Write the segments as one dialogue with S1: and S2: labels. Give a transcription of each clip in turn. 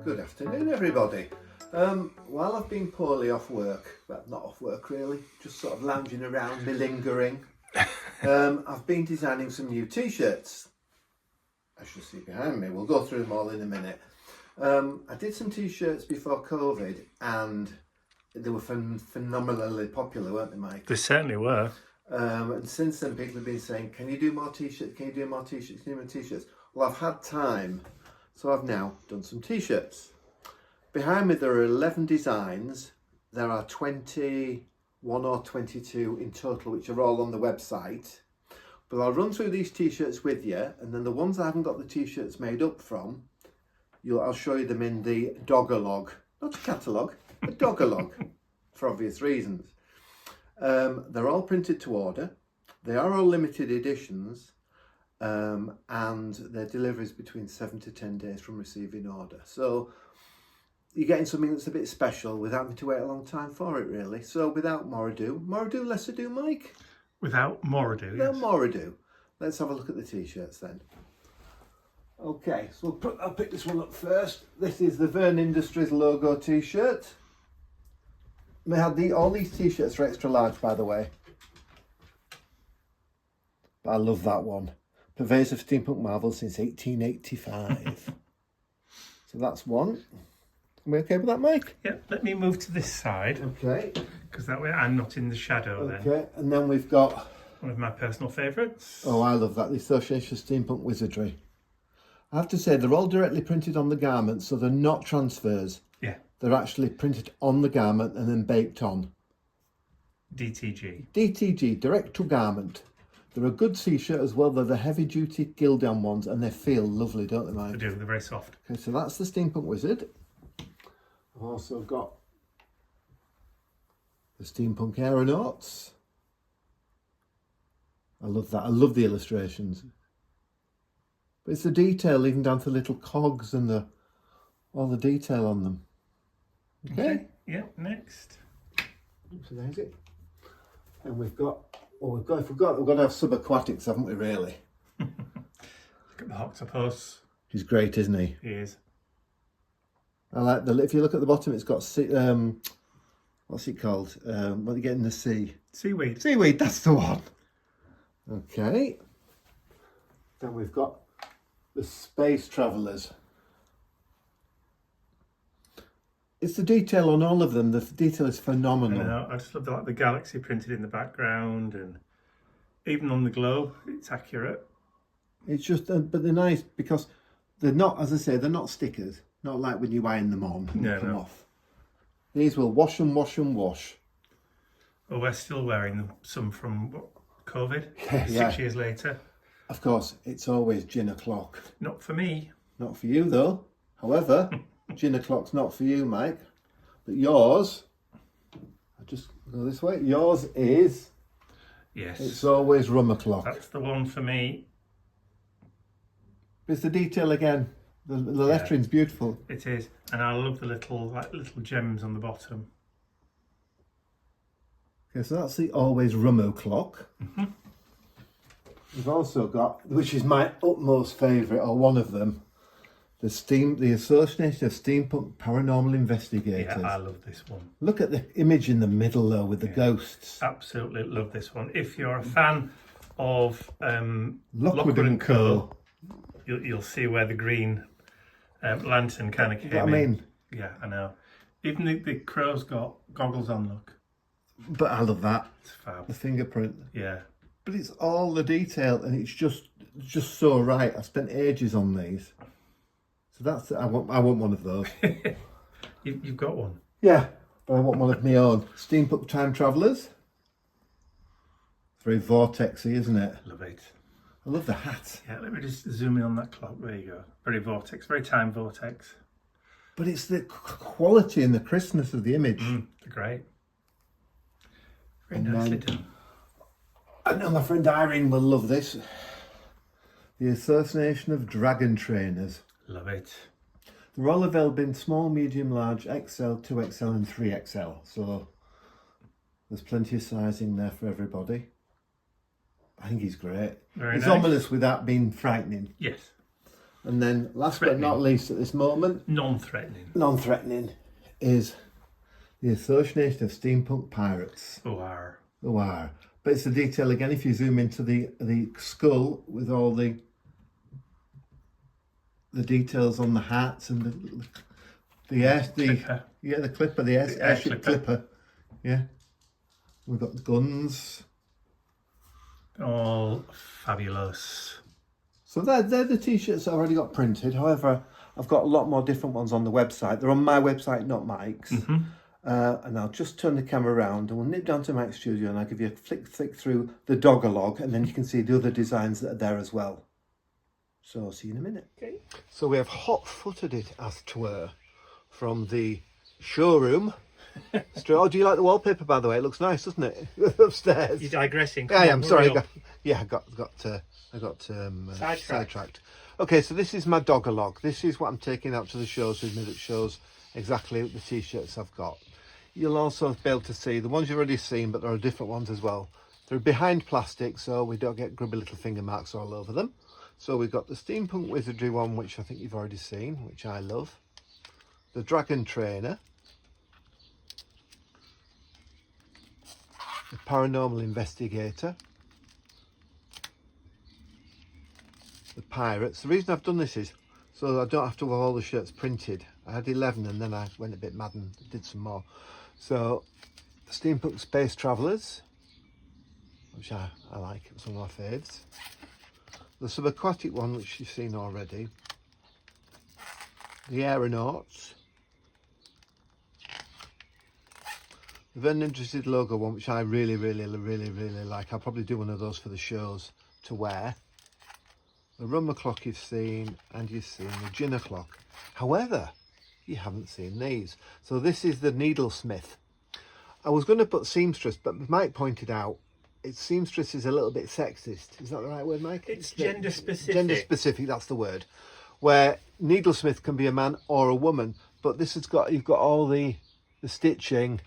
S1: Good afternoon, everybody. While I've been poorly off work, well, not off work really, just sort of lounging around, malingering, I've been designing some new t-shirts. As you see behind me, we'll go through them all in a minute. I did some t-shirts before COVID and they were phenomenally popular, weren't they, Mike?
S2: They certainly were.
S1: And since then people have been saying, can you do more t-shirts, can you do more t-shirts, can you do more t-shirts? Well, I've had time, so I've now done some t-shirts. Behind me there are 11 designs. There are 21 or 22 in total, which are all on the website. But I'll run through these t-shirts with you, and then the ones I haven't got the t-shirts made up from, I'll show you them in the dog-a-log. Not a catalogue, a dog-a-log, for obvious reasons. They're all printed to order. They are all limited editions, and their delivery is between 7 to 10 days from receiving order. So you're getting something that's a bit special without having to wait a long time for it, really. So without more ado, less ado, Mike?
S2: Without more ado,
S1: Without
S2: yes.
S1: more ado, let's have a look at the t-shirts then. Okay, so I'll pick this one up first. This is the Verne Industries logo t-shirt. All these t-shirts are extra large, by the way. But I love that one. Purveyor of Steampunk Marvel since 1885. So that's one. Are we okay with that, Mike?
S2: Yeah, let me move to this side,
S1: Okay.
S2: because that way I'm not in the shadow then.
S1: Okay, and then we've got...
S2: One of my personal favourites.
S1: Oh, I love that. The Association of Steampunk Wizardry. I have to say, they're all directly printed on the garment, so they're not transfers.
S2: Yeah.
S1: They're actually printed on the garment and then baked on.
S2: DTG.
S1: DTG, direct to garment. They're a good t-shirt as well. They're the heavy-duty Gildan ones, and they feel lovely, don't they, Mike?
S2: They do, they're very soft.
S1: Okay, so that's the Steampunk Wizard. I've also got the Steampunk Aeronauts. I love that. I love the illustrations. But it's the detail, even down to the little cogs and all the detail on them. Okay.
S2: Yeah, next.
S1: So there's it. And we've got to have subaquatics, haven't we, really?
S2: Look at the octopus.
S1: He's great, isn't he?
S2: He is.
S1: I like if you look at the bottom, it's got what's it called? What you get in the sea?
S2: Seaweed.
S1: Seaweed, that's the one. Okay. Then we've got the Space Travellers. It's the detail on all of them. The detail is phenomenal.
S2: I just love the galaxy printed in the background, and even on the globe, it's accurate.
S1: It's just, but they're nice because they're not, as I say, they're not stickers. Not like when you iron them on and they come off. These will wash and wash and wash.
S2: Well, we're still wearing them, some from COVID,
S1: Yeah.
S2: 6 years later.
S1: Of course, it's always gin o'clock.
S2: Not for me.
S1: Not for you though. However, gin o'clock's not for you, Mike. But yours, I'll just go this way. Yours is.
S2: Yes.
S1: It's always rum o'clock.
S2: That's the one for me.
S1: It's the detail again. The lettering's beautiful.
S2: It is, and I love the little gems on the bottom.
S1: Okay, so that's the always rum o'clock.
S2: Mm-hmm.
S1: We've also got, which is my utmost favourite, or one of them, the Association of Steampunk Paranormal Investigators.
S2: Yeah, I love this one.
S1: Look at the image in the middle though with the ghosts.
S2: Absolutely love this one. If you're a fan of
S1: Lockwood and Co.
S2: You'll see where the green lantern kind of came
S1: I mean,
S2: Yeah, I know. Even the crow's got goggles on, look.
S1: but I love that.
S2: It's fab.
S1: The fingerprint.
S2: Yeah.
S1: But it's all the detail and it's just so right. I spent ages on these. So that's I want one of those.
S2: You've got one?
S1: Yeah, but I want one of my own. Steampunk Time Travellers. It's very vortexy, isn't it?
S2: Love it.
S1: I love the hat.
S2: Yeah, let me just zoom in on that clock. There you go. Very vortex, very time vortex.
S1: But it's the quality and the crispness of the image.
S2: They're great. Very nicely done.
S1: I know my friend Irene will love this. The Association of Dragon Trainers.
S2: Love it.
S1: They're all available in small, medium, large, XL, 2XL and 3XL. So there's plenty of sizing there for everybody. I think he's great.
S2: Very
S1: It's
S2: nice.
S1: ominous without being frightening.
S2: Yes.
S1: And then last but not least at this moment,
S2: non-threatening,
S1: is the Association of Steampunk Pirates.
S2: OR.
S1: OR. But it's the detail again, if you zoom into the skull with all the details on the hats and the clipper, the airship clipper. Yeah. We've got the guns.
S2: All fabulous.
S1: So they're the t-shirts I've already got printed. However, I've got a lot more different ones on the website. They're on my website, not Mike's. And I'll just turn the camera around and we'll nip down to Mike's studio and I'll give you a flick through the Dog-a-log, and then you can see the other designs that are there as well. So I'll see you in a minute. Okay. So we have hot-footed it, as it were, from the showroom. Oh, do you like the wallpaper, by the way? It looks nice, doesn't it? Upstairs.
S2: You're digressing.
S1: Yeah, I am. Sorry. I got sidetracked. Okay, so this is my Dog-a-log. This is what I'm taking out to the shows with me that shows exactly the t-shirts I've got. You'll also be able to see the ones you've already seen, but there are different ones as well. They're behind plastic, so we don't get grubby little finger marks all over them. So we've got the Steampunk Wizardry one, which I think you've already seen, which I love. The Dragon Trainer. The Paranormal Investigator. The Pirates. The reason I've done this is so I don't have to have all the shirts printed. I had 11 and then I went a bit mad and did some more. So the Steampunk Space Travellers, which I like, it's one of my faves. The subaquatic one, which you've seen already. The Aeronauts. The Verne Industries logo one, which I really like. I'll probably do one of those for the shows to wear. The Rummer Clock you've seen, and you've seen the Ginner Clock. However, you haven't seen these. So this is the Needlesmith. I was going to put seamstress, but Mike pointed out seamstress is a little bit sexist. Is that the right word, Mike?
S2: It's gender specific.
S1: Gender specific, that's the word. Where needlesmith can be a man or a woman, but this has got, you've got all the stitching,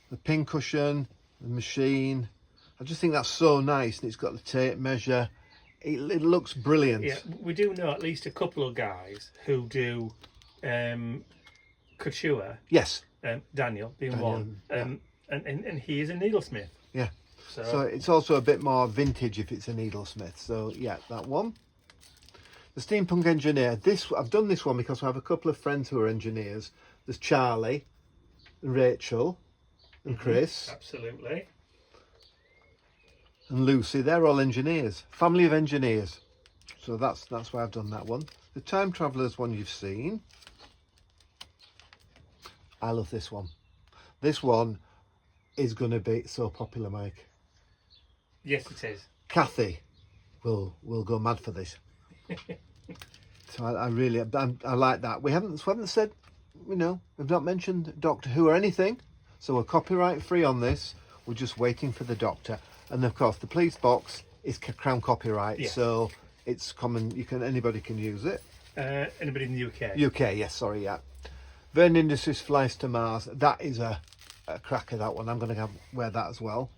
S1: the pincushion, the machine. I just think that's so nice, and it's got the tape measure. It looks brilliant.
S2: Yeah, we do know at least a couple of guys who do couture.
S1: Yes.
S2: Daniel being one. And he is a needlesmith.
S1: Yeah. So it's also a bit more vintage if it's a needlesmith. So yeah, that one. The Steampunk Engineer. I've done this one because I have a couple of friends who are engineers. There's Charlie, and Rachel, and Chris.
S2: Absolutely.
S1: And Lucy. They're all engineers. Family of engineers. So that's why I've done that one. The Time Travellers one you've seen. I love this one. This one is going to be so popular, Mike.
S2: Yes, it is.
S1: Kathy will go mad for this. So I like that. We haven't said, we've not mentioned Doctor Who or anything. So we're copyright free on this. We're just waiting for the Doctor. And of course, the police box is Crown copyright. Yeah. So it's common. Anybody can use it.
S2: Anybody in the UK?
S1: UK, yes. Sorry, yeah. Verne Industries Flies to Mars. That is a cracker, that one. I'm going to wear that as well.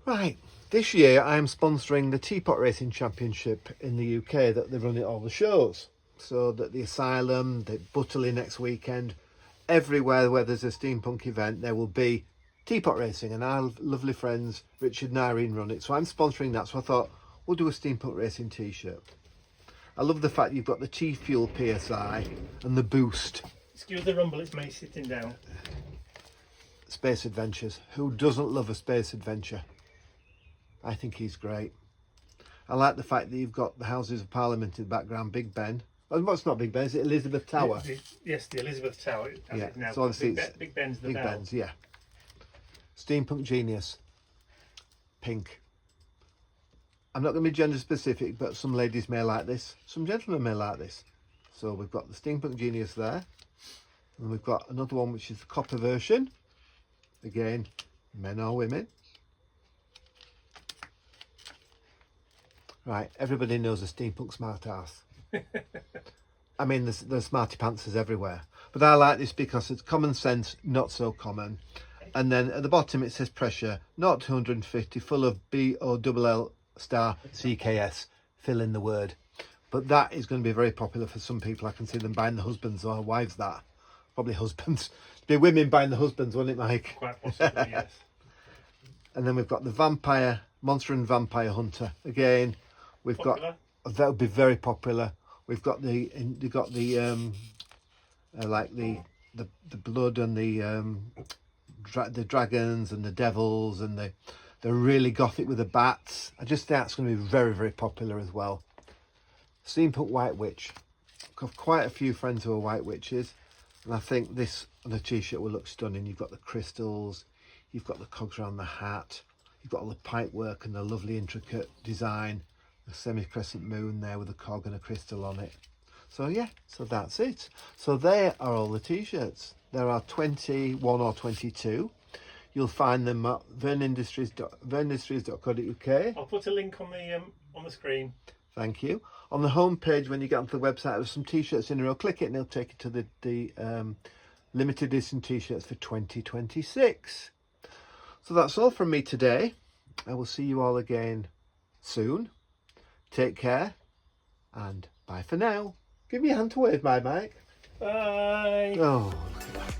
S1: Right. This year I am sponsoring the Teapot Racing Championship in the UK that they run at all the shows. So that the Asylum, the Butterley next weekend, everywhere where there's a steampunk event, there will be teapot racing. And our lovely friends Richard and Irene run it. So I'm sponsoring that. So I thought we'll do a steampunk racing t-shirt. I love the fact you've got the T-Fuel PSI and the Boost.
S2: Excuse the rumble, it's me sitting down.
S1: Space Adventures. Who doesn't love a space adventure? I think he's great. I like the fact that you've got the Houses of Parliament in the background, Big Ben. Oh, it's not Big Ben, is it Elizabeth Tower?
S2: Yes, the Elizabeth Tower.
S1: Yeah,
S2: now.
S1: so obviously
S2: Big Ben's the
S1: Big
S2: bell.
S1: Ben's, yeah. Steampunk Genius. Pink. I'm not going to be gender specific, but some ladies may like this. Some gentlemen may like this. So we've got the Steampunk Genius there. And we've got another one, which is the copper version. Again, men or women. Right, everybody knows a steampunk smart ass. I mean, there's smarty pantsers everywhere. But I like this because it's common sense, not so common. And then at the bottom it says pressure, not 250, full of BOLL star CKS. Fill in the word. But that is going to be very popular for some people. I can see them buying the husbands or wives that. Probably husbands. It'd be women buying the husbands, wouldn't it, Mike?
S2: Quite possibly, yes.
S1: And then we've got the vampire, monster and vampire hunter. Again, we've
S2: Popular.
S1: got, that would be very popular. We've got the like the blood and the dragons and the devils and they're really gothic with the bats. I just think that's going to be very, very popular as well. Steampunk White Witch. I've got quite a few friends who are White Witches, and I think this on a t-shirt will look stunning. You've got the crystals, you've got the cogs around the hat, you've got all the pipe work and the lovely intricate design, a semi-crescent moon there with a cog and a crystal on it. So yeah, so that's it. So there are all the t-shirts. There are 21 or 22. You'll find them at verneindustries.co.uk.
S2: I'll put a link on the screen.
S1: Thank you. On the home page, when you get onto the website, there's some t-shirts in a row. Click it and it'll take you to the limited edition t-shirts for 2026. So that's all from me today. I will see you all again soon. Take care and bye for now. Give me a hand to wave, my Mike.
S2: Bye.
S1: Oh, look at that.